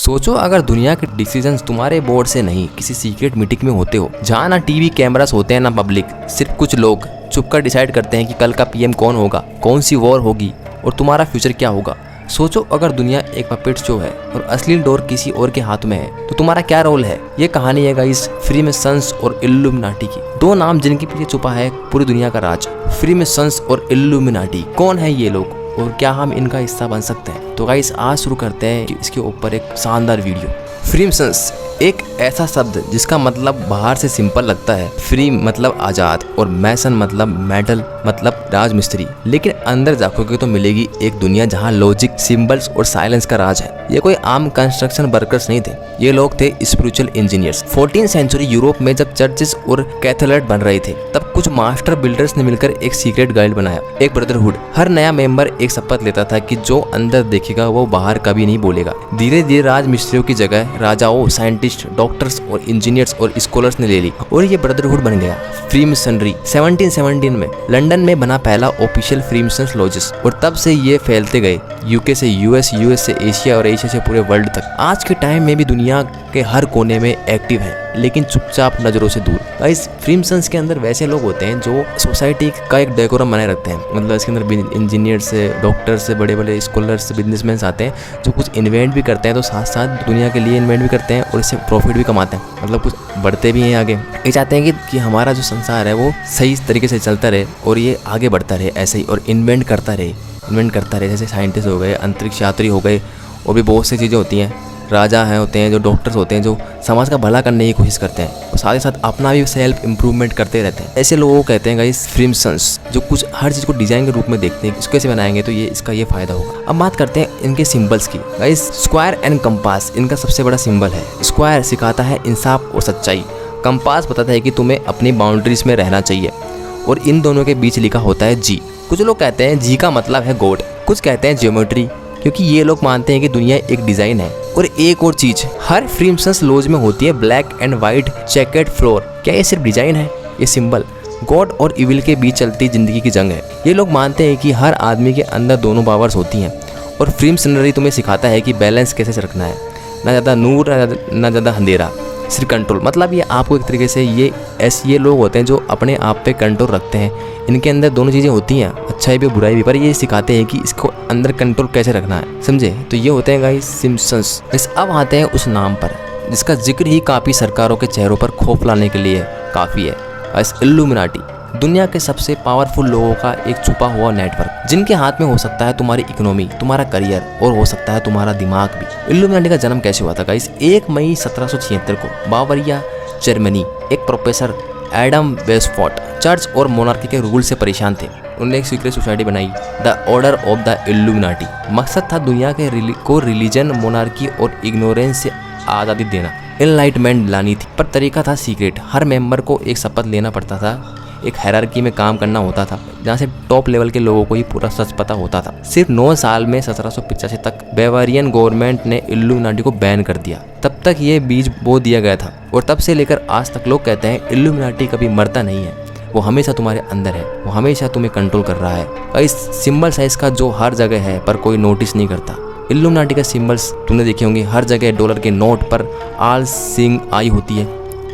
सोचो अगर दुनिया के डिसीजंस तुम्हारे बोर्ड से नहीं किसी सीक्रेट मीटिंग में होते हो, जहाँ ना टीवी कैमरास होते हैं ना पब्लिक, सिर्फ कुछ लोग छुपकर डिसाइड करते हैं कि कल का पीएम कौन होगा, कौन सी वॉर होगी और तुम्हारा फ्यूचर क्या होगा। सोचो अगर दुनिया एक पपेट शो है और असली डोर किसी और के हाथ में है तो तुम्हारा क्या रोल है। ये कहानी है गाइस फ्रीमेसन्स और इल्यूमिनाटी की, दो नाम जिनके पीछे छुपा है पूरी दुनिया का राज। फ्रीमेसन्स और इल्यूमिनाटी, कौन है ये लोग और क्या हम इनका हिस्सा बन सकते हैं। तो गाइस आज शुरू करते हैं इसके ऊपर एक शानदार वीडियो। फ्रीमेसन्स एक ऐसा शब्द जिसका मतलब बाहर से सिंपल लगता है, फ्री मतलब आज़ाद और मैसन मतलब मेटल मतलब राजमिस्त्री, लेकिन अंदर जाओगे तो मिलेगी एक दुनिया जहां लॉजिक, सिंबल्स और साइलेंस का राज है। ये कोई आम कंस्ट्रक्शन वर्कर्स नहीं थे, ये लोग थे spiritual engineers. 14th century Europe में जब चर्चेस और कैथेड्रल बन रहे थे तब कुछ मास्टर बिल्डर्स ने मिलकर एक सीक्रेट गाइड बनाया, एक ब्रदरहुड। हर नया मेंबर एक शपथ लेता था कि जो अंदर देखेगा वो बाहर कभी नहीं बोलेगा। धीरे धीरे राजमिस्त्रियों की जगह राजाओं, साइंटिस्ट, डॉक्टर्स और इंजीनियर्स और स्कॉलर्स ने ले ली और ये ब्रदरहुड बन गया फ्रीमेसनरी। 1717 में लंदन में बना पहला ऑफिशियल फ्रीमेसन्स लॉजेस और तब से ये फैलते गए यूके से यूएस, यूएस से एशिया और एशिया से पूरे वर्ल्ड तक। आज के टाइम में भी दुनिया के हर कोने में एक्टिव है लेकिन चुपचाप नजरों से दूर। गाइस फ्रीमेसन्स के अंदर वैसे लोग होते हैं जो सोसाइटी का एक डेकोरम बनाए रखते हैं, मतलब इसके अंदर इंजीनियर से, डॉक्टर से, बड़े बड़े स्कॉलर्स, बिजनेसमैन आते हैं जो कुछ इन्वेंट भी करते हैं तो साथ साथ दुनिया के लिए इन्वेंट भी करते हैं और इससे प्रॉफिट भी कमाते हैं, मतलब कुछ बढ़ते भी हैं आगे। ये चाहते हैं कि हमारा जो संसार है वो सही तरीके से चलता रहे और ये आगे बढ़ता रहे ऐसे ही, और इन्वेंट करता रहे। जैसे साइंटिस्ट हो गए, अंतरिक्ष यात्री हो गए और भी बहुत सी चीज़ें होती हैं। राजा हैं होते हैं जो डॉक्टर्स होते हैं जो समाज का भला करने की कोशिश करते हैं और साथ ही साथ अपना भी सेल्फ इम्प्रूवमेंट करते रहते हैं। ऐसे लोगों को कहते हैं गाइस फ्रीमेसन्स, जो कुछ हर चीज़ को डिजाइन के रूप में देखते हैं, इसको कैसे बनाएंगे तो ये इसका ये फायदा होगा। अब बात करते हैं इनके सिंबल्स की। गाइस स्क्वायर एंड कंपास इनका सबसे बड़ा सिंबल है। स्क्वायर सिखाता है इंसाफ और सच्चाई, कंपास बताता है कि तुम्हें अपनी बाउंड्रीज में रहना चाहिए और इन दोनों के बीच लिखा होता है जी। कुछ लोग कहते हैं जी का मतलब है गॉड, कुछ कहते हैं ज्योमेट्री, क्योंकि ये लोग मानते हैं कि दुनिया एक डिजाइन है। और एक और चीज हर फ्रीमेसन्स लॉज में होती है, black and white checkered floor. क्या ये सिर्फ डिजाइन है? ये सिंबल गॉड और इविल के बीच चलती जिंदगी की जंग है। ये लोग मानते हैं कि हर आदमी के अंदर दोनों पावर्स होती हैं और फ्रीमेसनरी तुम्हें सिखाता है कि बैलेंस कैसे रखना है, ना ज़्यादा नूर ना ज़्यादा अंधेरा, सिर्फ कंट्रोल। मतलब ये आपको एक तरीके से ये लोग होते हैं जो अपने आप पे कंट्रोल रखते हैं। इनके अंदर दोनों चीज़ें होती हैं, अच्छाई भी बुराई भी, पर ये सिखाते हैं कि इसको अंदर कंट्रोल कैसे रखना है, समझे। तो ये होते हैं गाइस सिम्पसन्स। अब आते हैं उस नाम पर जिसका जिक्र ही काफ़ी सरकारों के चेहरों पर खौफ लाने के लिए काफ़ी है। गाइस इल्यूमिनाटी, दुनिया के सबसे पावरफुल लोगों का एक छुपा हुआ नेटवर्क, जिनके हाथ में हो सकता है तुम्हारी इकोनॉमी, तुम्हारा करियर और हो सकता है तुम्हारा दिमाग भी। इल्यूमिनाटी का जन्म कैसे हुआ था गाइस? 1 मई 1776 को बावरिया, जर्मनी, एक प्रोफेसर एडम वेस्टफोर्ड चर्च और मोनार्की के रूल से परेशान थे। उन्होंने एक सीक्रेट सोसाइटी बनाई, the order of the illuminati. मकसद था दुनिया के को रिलीजन, मोनार्की और इग्नोरेंस से आज़ादी देना, एनलाइटमेंट लानी थी। पर तरीका था सीक्रेट। हर मेंबर को एक शपथ लेना पड़ता था, एक हायरार्की में काम करना होता था जहाँ से टॉप लेवल के लोगों को ही पूरा सच पता होता था। सिर्फ 9 साल में 1785 तक बेवारियन गवर्नमेंट ने इल्यूमिनाटी को बैन कर दिया। तब तक ये बीज बो दिया गया था और तब से लेकर आज तक लोग कहते हैं इल्यूमिनाटी कभी मरता नहीं है, वो हमेशा तुम्हारे अंदर है, वो हमेशा तुम्हें कंट्रोल कर रहा है। इस सिंबल साइज का जो हर जगह है पर कोई नोटिस नहीं करता। इल्यूमिनाटी का सिंबल्स तुमने देखे होंगे, हर जगह डॉलर के नोट पर आल सिंग आई होती है,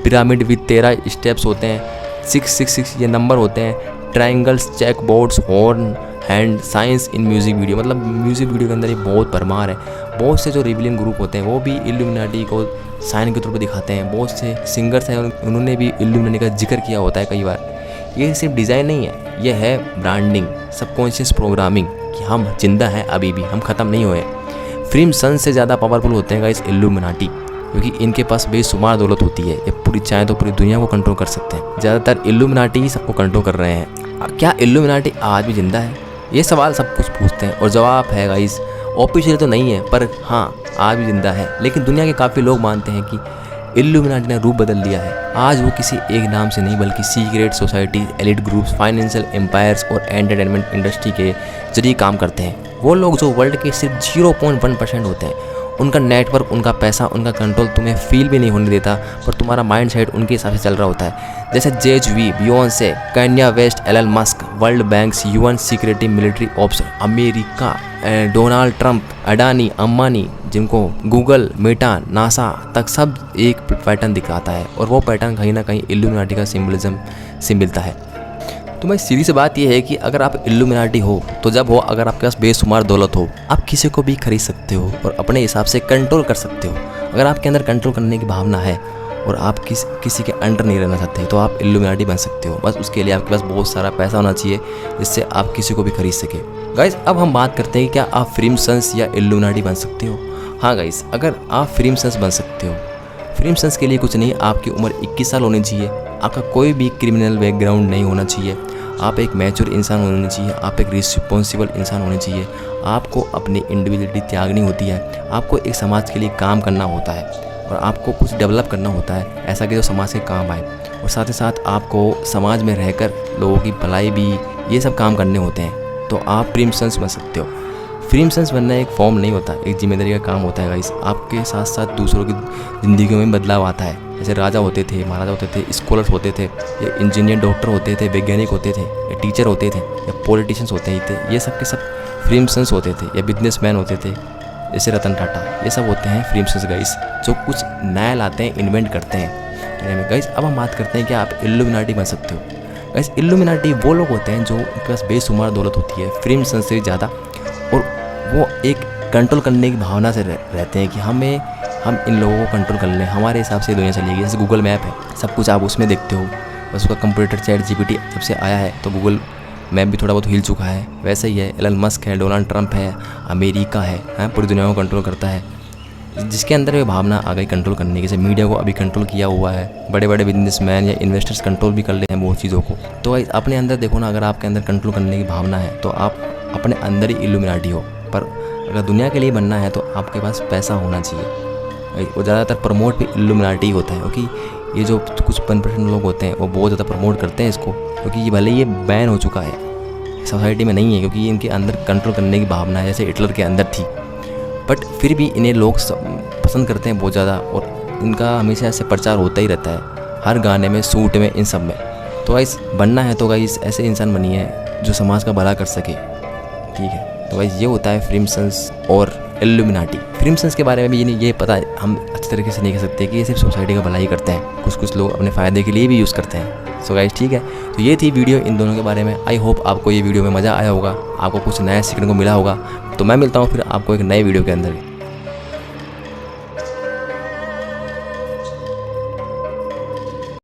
पिरामिड विद 13 स्टेप्स होते हैं, 666 ये नंबर होते हैं, triangles, check boards, horn and signs in music video. मतलब म्यूजिक वीडियो के अंदर ये बहुत भरमार है। बहुत से जो रिबेलियन ग्रुप होते हैं वो भी इल्यूमिनाटी को साइन के तौर पर दिखाते हैं। बहुत से सिंगर्स हैं उन्होंने भी इल्यूमिनाटी का जिक्र किया होता है कई बार। ये सिर्फ डिज़ाइन नहीं है, ये है ब्रांडिंग, सबकॉन्शियस प्रोग्रामिंग कि हम जिंदा हैं, अभी भी हम ख़त्म नहीं हुए। फ्रीमेसन से ज़्यादा पावरफुल होते हैं गाइस इल्यूमिनाटी, क्योंकि इनके पास बेशुमार दौलत होती है। ये पूरी चाहे तो पूरी दुनिया को कंट्रोल कर सकते हैं। ज़्यादातर इल्यूमिनाटी ही सबको कंट्रोल कर रहे हैं। क्या इल्यूमिनाटी आज भी जिंदा है? ये सवाल सब कुछ पूछते हैं और जवाब है गाइस ऑफिशियल तो नहीं है, पर हाँ आज भी जिंदा है। लेकिन दुनिया के काफ़ी लोग मानते हैं कि इल्यूमिनाटी ने रूप बदल लिया है। आज वो किसी एक नाम से नहीं बल्कि secret society, elite groups, financial empires और एंटरटेनमेंट इंडस्ट्री के जरिए काम करते हैं। वो लोग जो वर्ल्ड के सिर्फ 0.1% होते हैं उनका नेटवर्क, उनका पैसा, उनका कंट्रोल तुम्हें फील भी नहीं होने देता, पर तुम्हारा माइंड सेट उनके हिसाब से चल रहा होता है। जैसे Jay Z, Beyonce, Kanye West, Elon Musk, world banks, UN security, military ops, America, Donald Trump, Adani, Ambani, जिनको गूगल, मेटा, नासा तक सब एक पैटर्न दिखाता है, और वो पैटर्न कहीं ना कहीं इल्यूमिनाटी का सिंबलिज्म से मिलता है। तो भाई सीधी सी बात यह है कि अगर आप इल्यूमिनाटी हो तो जब हो, अगर आपके पास बेशुमार दौलत हो, आप किसी को भी खरीद सकते हो और अपने हिसाब से कंट्रोल कर सकते हो। अगर आपके अंदर कंट्रोल करने की भावना है और आप किसी के अंडर नहीं रहना चाहते तो आप इल्यूमिनाटी बन सकते हो। बस उसके लिए आपके पास बहुत सारा पैसा होना चाहिए जिससे आप किसी को भी खरीद सके। गाइस, अब हम बात करते हैं कि क्या आप फ्रीमसंस या इल्यूमिनाटी बन सकते हो। हाँ गाइस, अगर आप फ्रीमसंस बन सकते हो। फ्रीमसंस के लिए कुछ नहीं, आपकी उम्र 21 साल होनी चाहिए, आपका कोई भी क्रिमिनल बैकग्राउंड नहीं होना चाहिए, आप एक मैच्योर इंसान होने चाहिए, आप एक रिस्पॉन्सिबल इंसान होने चाहिए, आपको अपनी इंडिविजुअलिटी त्यागनी होती है, आपको एक समाज के लिए काम करना होता है और आपको कुछ डेवलप करना होता है ऐसा कि जो समाज के काम आए, और साथ ही साथ आपको समाज में रहकर लोगों की भलाई भी, ये सब काम करने होते हैं। तो आप फ्रीमसंस बन सकते हो। फ्रीमसंस बनना एक फॉर्म नहीं होता, एक जिम्मेदारी का काम होता है गाइस। आपके साथ साथ दूसरों की ज़िंदगियों में बदलाव आता है। जैसे राजा होते थे, महाराजा होते थे, स्कॉलर्स होते थे, या इंजीनियर, डॉक्टर होते थे, वैज्ञानिक होते थे, या टीचर होते थे, या पॉलिटिशियंस होते थे, ये सब के सब फ्रीमसंस होते थे, या बिजनेसमैन होते थे जैसे रतन टाटा, ये सब होते हैं फ्रीमसंस गाइस, जो कुछ नया लाते हैं, इन्वेंट करते हैं गाइस। अब हम बात करते हैं कि आप इल्यूमिनाटी बन सकते हो। गाइस, इल्यूमिनाटी वो लोग होते हैं जो उनके पास बेशुमार दौलत होती है, फ्रीमसंस से ज़्यादा, और वो एक कंट्रोल करने की भावना से रहते हैं कि हम इन लोगों को कंट्रोल कर लें, हमारे हिसाब से दुनिया चलेगी। जैसे गूगल मैप है, सब कुछ आप उसमें देखते हो, बस उसका कंप्यूटर ChatGPT जब से आया है तो गूगल मैप भी थोड़ा बहुत हिल चुका है। वैसे ही है, एलन मस्क है, डोनाल्ड ट्रंप है, अमेरिका है, पूरी दुनिया को कंट्रोल करता है, जिसके अंदर ये भावना आ गई कंट्रोल करने की। जैसे मीडिया को अभी कंट्रोल किया हुआ है, बड़े बड़े बिजनेसमैन या इन्वेस्टर्स कंट्रोल भी कर लेते हैं बहुत चीज़ों को। तो अपने अंदर देखो ना, अगर आपके अंदर कंट्रोल करने की भावना है तो आप अपने अंदर ही इल्यूमिनाटी हो। पर अगर दुनिया के लिए बनना है तो आपके पास पैसा होना चाहिए। वो ज़्यादातर प्रमोट भी इल्यूमिनाटी होता है, क्योंकि ये जो कुछ 1% लोग होते हैं वो बहुत ज़्यादा प्रमोट करते हैं इसको, क्योंकि ये भले ये बैन हो चुका है, सोसाइटी में नहीं है, क्योंकि इनके अंदर कंट्रोल करने की भावना है, जैसे हिटलर के अंदर थी, बट फिर भी इन्हें लोग पसंद करते हैं बहुत ज़्यादा, और इनका हमेशा ऐसे प्रचार होता ही रहता है, हर गाने में, सूट में, इन सब में। तो गाइस, बनना है तो गाइस ऐसे इंसान बनिए जो समाज का भला कर सके, ठीक है। तो गाइस, ये होता है फ्रीमसंस और इल्यूमिनाटी। फ्रीमसंस के बारे में भी ये पता है, हम अच्छी तरीके से नहीं कह सकते कि ये सिर्फ सोसाइटी का भलाई करते हैं, कुछ लोग अपने फ़ायदे के लिए भी यूज़ करते हैं। सो गाइस, ठीक है, तो ये थी वीडियो इन दोनों के बारे में। आई होप आपको ये वीडियो में मज़ा आया होगा, आपको कुछ नया सीखने को मिला होगा। तो मैं मिलता हूँ फिर आपको एक नए वीडियो के अंदर।